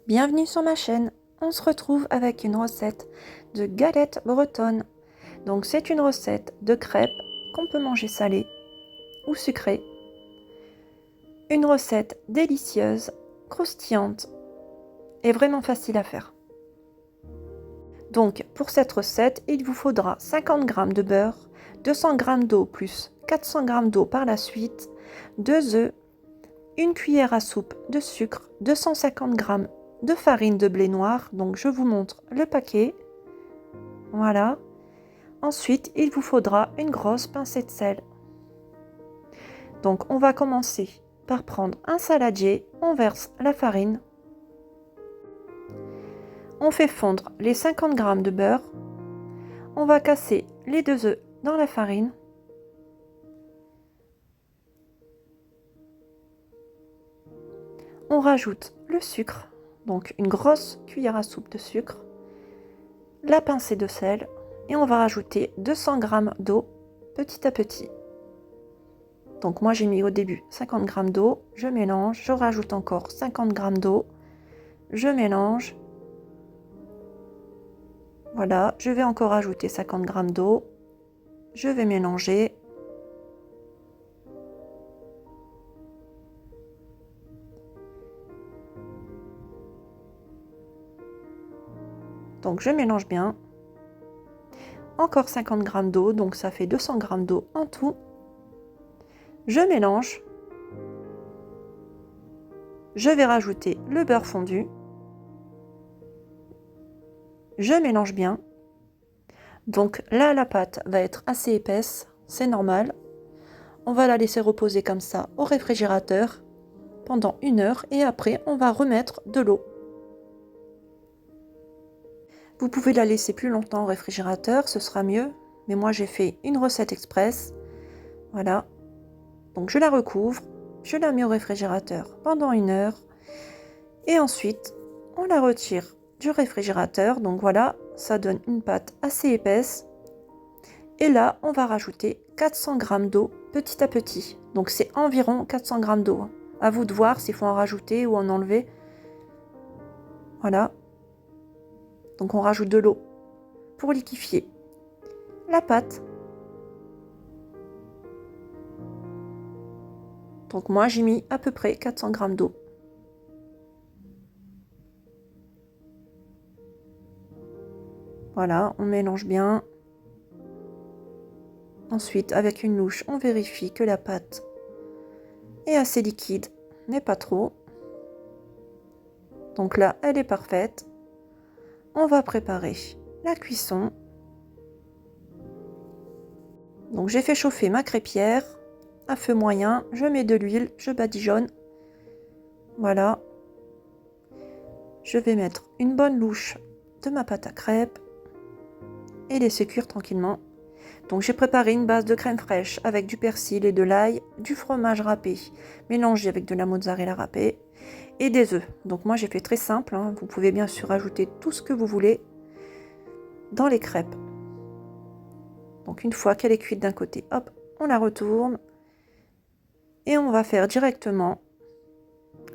Bienvenue sur ma chaîne. On se retrouve avec une recette de galettes bretonnes. Donc c'est une recette de crêpes qu'on peut manger salée ou sucrée. Une recette délicieuse, croustillante et vraiment facile à faire. Donc pour cette recette, il vous faudra 50 g de beurre, 200 g d'eau plus 400 g d'eau par la suite, 2 œufs, une cuillère à soupe de sucre, 250 g de farine de blé noir. Donc je vous montre le paquet. Voilà. Ensuite, il vous faudra une grosse pincée de sel. Donc on va commencer par prendre un saladier, on verse la farine. On fait fondre les 50 g de beurre. On va casser les 2 œufs dans la farine. On rajoute le sucre, donc une grosse cuillère à soupe de sucre, la pincée de sel et on va rajouter 200 g d'eau petit à petit. Donc moi j'ai mis au début 50 g d'eau, je mélange, je rajoute encore 50 g d'eau, je mélange. Voilà, je vais encore ajouter 50 g d'eau, je vais mélanger. Donc je mélange bien. Encore 50 g d'eau, donc ça fait 200 g d'eau en tout. Je mélange. Je vais rajouter le beurre fondu. Je mélange bien. Donc là, la pâte va être assez épaisse, c'est normal. On va la laisser reposer comme ça au réfrigérateur pendant 1 heure et après on va remettre de l'eau. Vous pouvez la laisser plus longtemps au réfrigérateur, ce sera mieux. Mais moi j'ai fait une recette express. Voilà. Donc je la recouvre, je la mets au réfrigérateur pendant 1 heure. Et ensuite, on la retire du réfrigérateur. Donc voilà, ça donne une pâte assez épaisse. Et là, on va rajouter 400 g d'eau petit à petit. Donc c'est environ 400 g d'eau. À vous de voir s'il faut en rajouter ou en enlever. Voilà. Donc on rajoute de l'eau pour liquéfier la pâte. Donc moi j'ai mis à peu près 400 g d'eau. Voilà, on mélange bien. Ensuite, avec une louche, on vérifie que la pâte est assez liquide, mais pas trop. Donc là, elle est parfaite. On va préparer la cuisson. Donc j'ai fait chauffer ma crêpière à feu moyen. Je mets de l'huile, je badigeonne. Voilà. Je vais mettre une bonne louche de ma pâte à crêpes et laisser cuire tranquillement. Donc j'ai préparé une base de crème fraîche avec du persil et de l'ail, du fromage râpé mélangé avec de la mozzarella râpée et des œufs. Donc moi j'ai fait très simple, hein. Vous pouvez bien sûr ajouter tout ce que vous voulez dans les crêpes. Donc une fois qu'elle est cuite d'un côté, hop, on la retourne et on va faire directement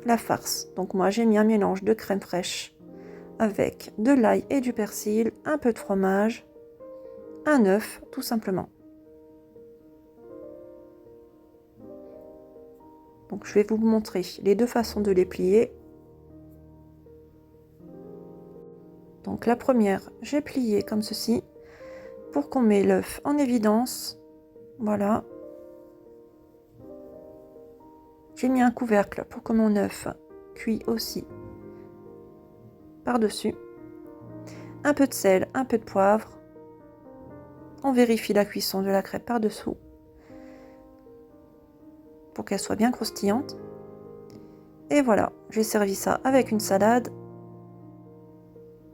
la farce. Donc moi j'ai mis un mélange de crème fraîche avec de l'ail et du persil, un peu de fromage, un œuf tout simplement. Donc je vais vous montrer les deux façons de les plier. Donc la première, j'ai plié comme ceci pour qu'on met l'œuf en évidence. Voilà. J'ai mis un couvercle pour que mon œuf cuit aussi par-dessus. Un peu de sel, un peu de poivre. On vérifie la cuisson de la crêpe par-dessous pour qu'elle soit bien croustillante. Et voilà, j'ai servi ça avec une salade.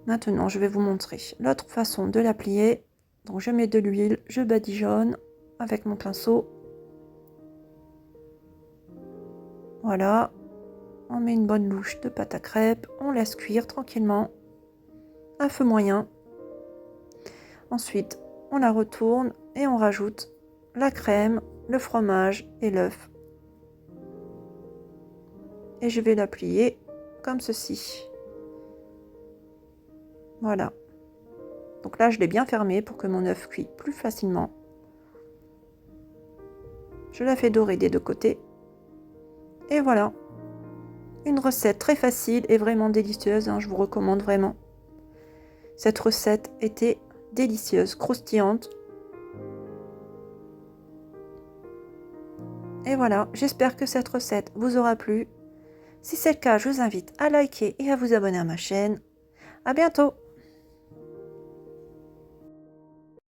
Maintenant, je vais vous montrer l'autre façon de la plier. Donc je mets de l'huile, je badigeonne avec mon pinceau. Voilà, on met une bonne louche de pâte à crêpes, on laisse cuire tranquillement à feu moyen. Ensuite, on la retourne et on rajoute la crème, le fromage et l'œuf. Et je vais la plier comme ceci. Voilà. Donc là, je l'ai bien fermé pour que mon œuf cuise plus facilement. Je la fais dorer des deux côtés. Et voilà. Une recette très facile et vraiment délicieuse, hein, je vous recommande vraiment. Cette recette était délicieuse, croustillante. Et voilà, j'espère que cette recette vous aura plu. Si c'est le cas, je vous invite à liker et à vous abonner à ma chaîne. À bientôt!